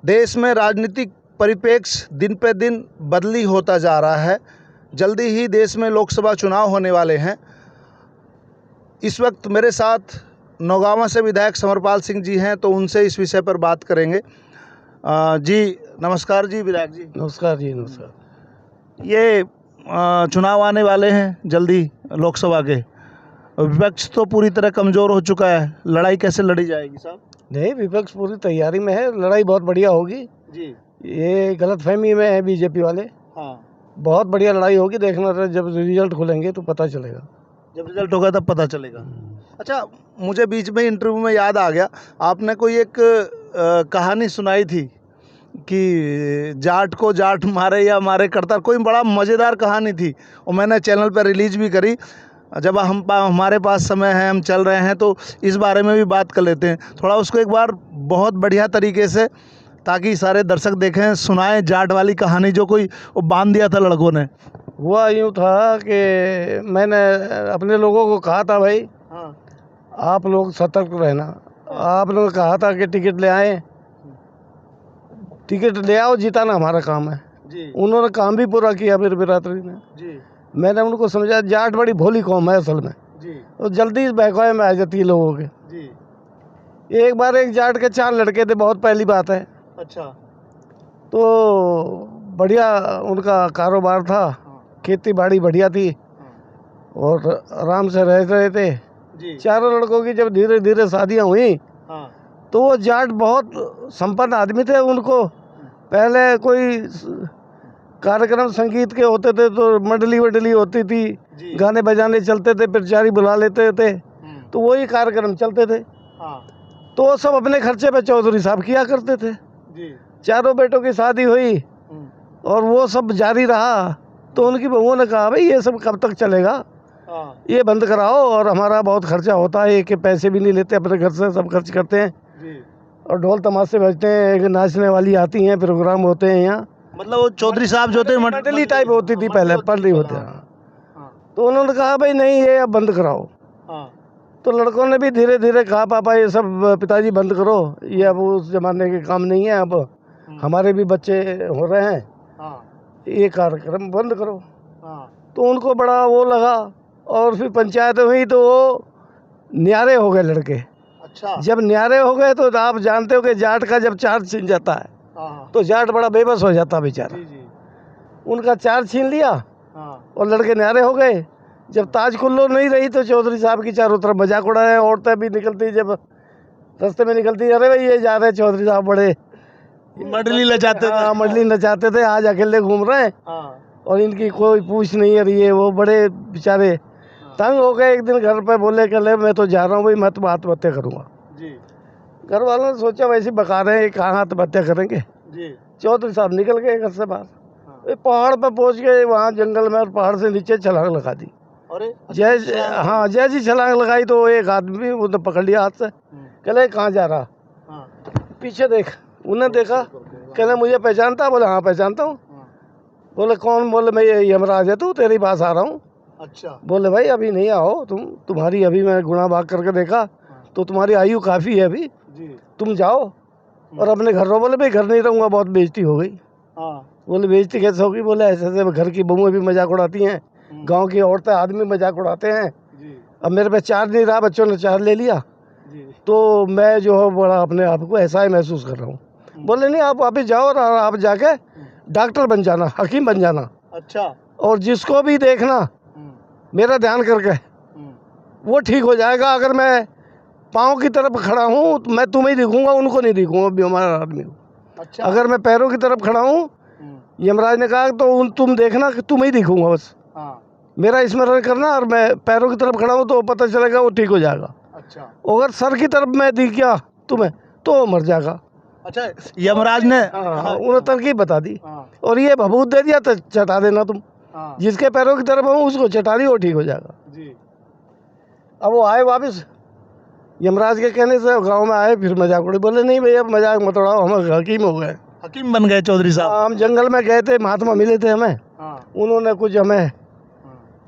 देश में राजनीतिक परिप्रेक्ष्य दिन पे दिन बदली होता जा रहा है। जल्दी ही देश में लोकसभा चुनाव होने वाले हैं। इस वक्त मेरे साथ नौगांवा से विधायक समरपाल सिंह जी हैं, तो उनसे इस विषय पर बात करेंगे। जी नमस्कार जी विधायक जी। नमस्कार जी, नमस्कार। ये चुनाव आने वाले हैं जल्दी लोकसभा के। विपक्ष तो पूरी तरह कमज़ोर हो चुका है, लड़ाई कैसे लड़ी जाएगी साहब? नहीं, विपक्ष पूरी तैयारी में है, लड़ाई बहुत बढ़िया होगी जी। ये गलतफहमी में है बीजेपी वाले। हाँ, बहुत बढ़िया लड़ाई होगी, देखना तो जब रिजल्ट खुलेंगे तो पता चलेगा। जब रिजल्ट होगा तब पता चलेगा। अच्छा, मुझे बीच में इंटरव्यू में याद आ गया, आपने कोई एक कहानी सुनाई थी कि जाट को जाट मारे या मारे करता, कोई बड़ा मज़ेदार कहानी थी और मैंने चैनल पर रिलीज भी करी। जब हमारे पास समय है, हम चल रहे हैं, तो इस बारे में भी बात कर लेते हैं थोड़ा, उसको एक बार बहुत बढ़िया तरीके से, ताकि सारे दर्शक देखें, सुनाएं जाट वाली कहानी जो कोई वो बांध दिया था लड़कों ने। हुआ यूँ था कि मैंने अपने लोगों को कहा था, भाई हाँ, आप लोग सतर्क रहना। आप लोगों ने कहा था कि टिकट ले आए, टिकट ले आओ, जिताना हमारा काम है जी उन्होंने काम भी पूरा किया मेरी बिरादरी ने। जी मैंने उनको समझा जाट बड़ी भोली कौम है असल में, जी तो जल्दी इस बहकावे में आ जाती है लोगों के। जी। एक बार एक जाट के 4 लड़के थे, बहुत पहली बात है। अच्छा। तो बढ़िया उनका कारोबार था, खेती बाड़ी बढ़िया थी और आराम से रह रहे थे। जी। चारों लड़कों की जब धीरे धीरे शादियां हुई, हाँ। तो वो जाट बहुत संपन्न आदमी थे। उनको पहले कोई कार्यक्रम संगीत के होते थे तो मंडली वडली होती थी, गाने बजाने चलते थे, प्रचारी बुला लेते थे, तो वही कार्यक्रम चलते थे। हाँ। तो वो सब अपने खर्चे पे चौधरी साहब किया करते थे। जी। चारों बेटों की शादी हुई और वो सब जारी रहा। तो उनकी बहुओं ने कहा, भाई ये सब कब तक चलेगा, ये बंद कराओ, और हमारा बहुत खर्चा होता है, एक पैसे भी नहीं लेते, अपने घर से सब खर्च करते हैं जी। और ढोल तमाशे बजते हैं, एक नाचने वाली आती हैं, प्रोग्राम होते हैं यहाँ। मतलब वो चौधरी साहब जो थे मंडली टाइप होती थी पहले, पल्ली होते हैं। तो उन्होंने कहा, भाई नहीं, ये अब बंद कराओ। तो लड़कों ने भी धीरे धीरे कहा, पापा ये सब पिताजी बंद करो, ये अब उस जमाने के काम नहीं है, अब हमारे भी बच्चे हो रहे हैं, ये कार्यक्रम बंद करो। तो उनको बड़ा वो लगा और फिर पंचायत हुई तो वो न्यारे हो गए लड़के। अच्छा। जब न्यारे हो गए तो आप जानते हो कि जाट का जब चार्ज छीन जाता है तो जाट बड़ा बेबस हो जाता बेचारा। उनका चार्ज छीन लिया और लड़के न्यारे हो गए। जब ताज कुल्लो नहीं रही तो चौधरी साहब की चारों तरफ मजाक उड़ाए। औरतें भी निकलती, जब रास्ते में निकलती, अरे भाई ये जा रहे चौधरी साहब, बड़े मंडली नचाते थे। हाँ, मंडली नचाते थे, आज अकेले घूम रहे हैं और इनकी कोई पूछ नहीं है रही है। वो बड़े बेचारे तंग हो गए। एक दिन घर पे बोले, कल मैं तो जा रहा हूँ भाई, मैं तो आत्महत्या करूँगा। घर वालों ने सोचा वैसे बका रहे हैं, कहाँ आत्महत्या करेंगे। चौधरी साहब निकल गए घर से बाहर, पहाड़ पर पहुँच गए, वहाँ जंगल में, और पहाड़ से नीचे छलांग लगा दी। जैसी छलांग लगाई तो एक आदमी उन्होंने पकड़ लिया हाथ से, कहले कहाँ जा रहा, पीछे देख। उन्हें देखा, कहले मुझे पहचानता? बोले हाँ पहचानता हूँ। बोले कौन? बोले मैं ये यमराज है, तू तेरे पास आ रहा हूँ। अच्छा। बोले भाई अभी नहीं आओ, तुम्हारी अभी मैं गुणा भाग करके देखा तो तुम्हारी आयु काफ़ी है अभी, तुम जाओ और अपने घर रहो। बोले भाई घर नहीं रहूँगा, बहुत बेइज्जती हो गई। बोले बेइज्जती कैसे होगी? बोले ऐसे ऐसे घर की बहुएं भी मजाक उड़ाती हैं, गांव की औरतें आदमी मजाक उड़ाते हैं। अब मेरे पे चार्ज नहीं रहा, बच्चों ने चार्ज ले लिया, तो मैं जो है बड़ा अपने आप को ऐसा ही महसूस कर रहा हूँ। बोले नहीं, आप वापस जाओ और आप जाके डॉक्टर बन जाना, हकीम बन जाना। अच्छा। और जिसको भी देखना मेरा ध्यान करके, वो ठीक हो जाएगा। अगर मैं पाँव की तरफ खड़ा हूँ तो मैं तुम्हें ही दिखूंगा, उनको नहीं दिखूंगा बीमार आदमी को। अच्छा। अगर मैं पैरों की तरफ खड़ा हूँ, यमराज ने कहा, तो तुम देखना कि तुम्हें ही दिखूंगा बस। मेरा स्मरण करना, और मैं पैरों की तरफ खड़ा हूँ तो पता चलेगा, वो ठीक हो जाएगा। अच्छा। अगर सर की तरफ मैं दिख गया तुम्हें तो वो मर जाएगा। अच्छा। यमराज ने उन्हें तरकीब बता दी और ये भभूत दे दिया, तो चटा देना तुम। जिसके पैरों की तरफ हूँ उसको चटा दी, वो ठीक हो जाएगा। अब वो आए वापस, यमराज के कहने से गांव में आए, फिर मजाक उड़े। बोले नहीं भैया मजाक मत उड़ाओ, हम हकीम हो गए, हकीम बन गए चौधरी साहब। हम जंगल में गए थे, महात्मा मिले थे हमें, उन्होंने कुछ हमें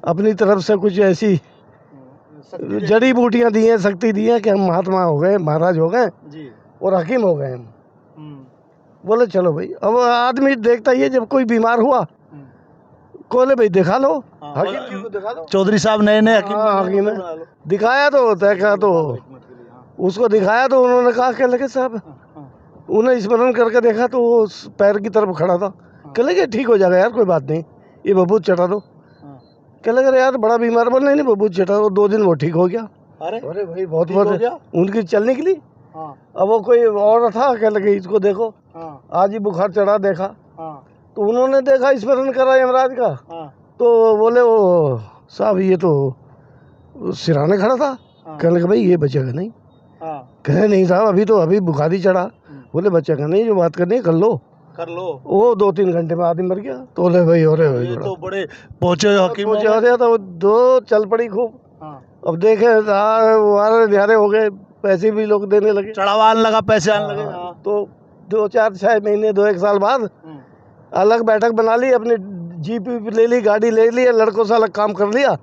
अपनी तरफ से कुछ ऐसी जड़ी बूटियां दी हैं, शक्ति दी है कि हम महात्मा हो गए, महाराज हो गए और हकीम हो गए हम। बोले चलो भाई। अब आदमी देखता ही है, जब कोई बीमार हुआ बोले भाई दिखा लो, हकीम जी को दिखा लो। चौधरी साहब नए नए हकीम हाँ, बने, हकीम है। बना लो। दिखाया तो देखा तो उसको दिखाया तो उन्होंने कहा क्या लगे साहब, उन्हें स्मरण करके देखा तो वो उस पैर की तरफ खड़ा था। कह लगे ठीक हो जाएगा यार, कोई बात नहीं, ये बबूत चटा दो। कह लगे यार बड़ा बीमार, बोल नहीं बबूत चटा दो। 2 दिन वो ठीक हो गया। अरे अरे भाई बहुत ठीक हो बहुत गया? उनकी चलने के लिए। हाँ अब वो कोई और था, कह लगे इसको देखो, हाँ आज ही बुखार चढ़ा, देखा हाँ तो उन्होंने देखा स्मरण करा यमराज का, हाँ तो बोले वो साहब ये तो सिराने खड़ा था। कहने लगे भाई ये बचेगा नहीं। हाँ कहे नहीं साहब अभी बुखार ही चढ़ा। बोले बच्चा नहीं, जो बात करनी है कर लो। कर लो। वो 2-3 घंटे में आदमी मर गया। तो बोले भाई अरे भाई ये बड़ा तो बड़े पहुंचे हकीम हो पहुंचे गए। हो गया, तो वो 2 चल पड़ी खूब। हाँ। अब देखे वारे ध्यारे हो गए, पैसे भी लोग देने लगे। चढ़ावा आने लगा, पैसे आने लगे। हाँ। तो 2-4-6 महीने 2-1 साल बाद अलग बैठक बना ली, अपनी जीप वीप ले ली, गाड़ी ले ली, लड़कों से अलग काम कर लिया।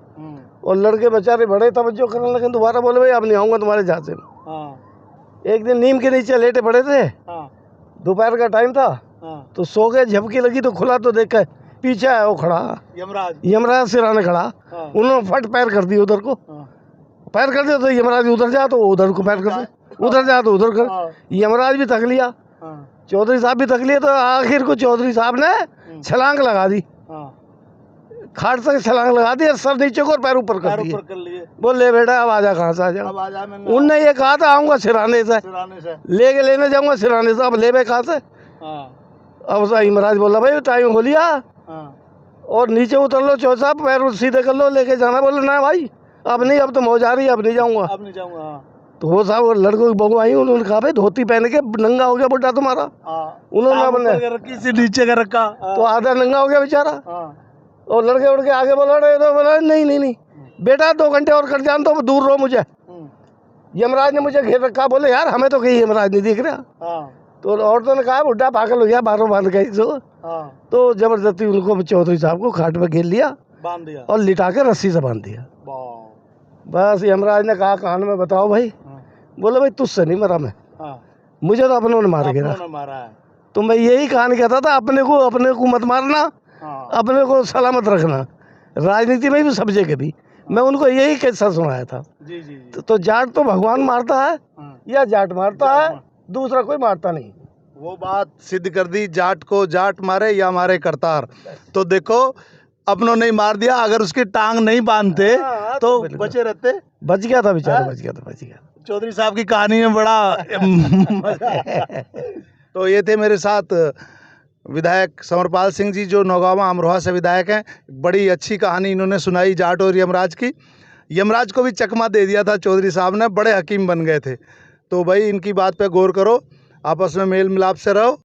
और लड़के बेचारे बड़े तवज्जो करने लगे। दोबारा बोले भाई अब नहीं आऊँगा तुम्हारे झांसे में। हाँ। एक दिन नीम के नीचे लेटे पड़े थे, हाँ। दोपहर का टाइम था, हाँ। तो सो गए, झपकी लगी तो खुला तो देखा पीछे आया वो खड़ा, यमराज सिराने खड़ा। हाँ। उन्होंने फट पैर कर दिया उधर को। हाँ। पैर कर दिया तो यमराज उधर जा तो उधर को पैर कर दिया, उधर जा तो उधर कर। यमराज भी थक लिया, चौधरी साहब भी थक लिए, तो आखिर को चौधरी साहब ने छलांग लगा दी, खाट से छलांग लगा दी, सर नीचे को और पैर ऊपर कर दिए। बोले बेटा अब आजा, कहाँ से आजा। उनने ये कहा था आऊँगा सिराने से, लेके लेने जाऊँगा सिराने से। अब ले बे कहाँ से। अब यमराज बोला भाई टाइम हो लिया और नीचे उतर लो, चौधरी साहब पैर सीधे कर लो, लेके जाना। बोले ना भाई अब नहीं, अब तो मौज आ रही है, अब नहीं जाऊँगा। तो वो साहब लड़कों की बहू आई, उन्होंने कहा भाई धोती पहन के नंगा हो गया बुड्ढा तुम्हारा। उन्होंने अपने नीचे का रखा तो आधा नंगा हो गया बेचारा। और लड़के उड़ के आगे बोला तो बोला नहीं बेटा 2 घंटे और कर जान, तो दूर रहो मुझे। यमराज ने मुझे घेर रखा। बोले यार हमें तो कहीं यमराज नहीं दिख रहा। तो औरतों ने कहा बुड्ढा पागल हो गया, बारों बांध गई सो। तो जबरदस्ती उनको चौधरी साहब को खाट में घेर लिया, बांध दिया और लिटा के रस्सी से बांध दिया। बस यमराज ने कहा कान में बताओ भाई। बोले भाई तुझसे नहीं मरा मैं, मुझे तो अपनों ने मार गिरा। तो मैं यही कहानी कहता था, अपने को मत मारना, अपने को सलामत रखना। राजनीति में भी सब जगह भी मैं उनको यही किस्सा सुनाया था। तो जाट तो भगवान मारता है या जाट मारता है, दूसरा कोई मारता नहीं। वो बात सिद्ध कर दी, जाट को जाट मारे या मारे करतार। तो देखो अपनों नहीं मार दिया, अगर उसकी टांग नहीं बांधते तो बचे रहते। बच गया था बेचारा, बच गया। चौधरी साहब की कहानी में बड़ा तो ये थे मेरे साथ विधायक समरपाल सिंह जी, जो नौगावा अमरोहा से विधायक हैं। बड़ी अच्छी कहानी इन्होंने सुनाई जाट और यमराज की। यमराज को भी चकमा दे दिया था चौधरी साहब ने, बड़े हकीम बन गए थे। तो भाई इनकी बात पे गौर करो, आपस में मेल मिलाप से रहो।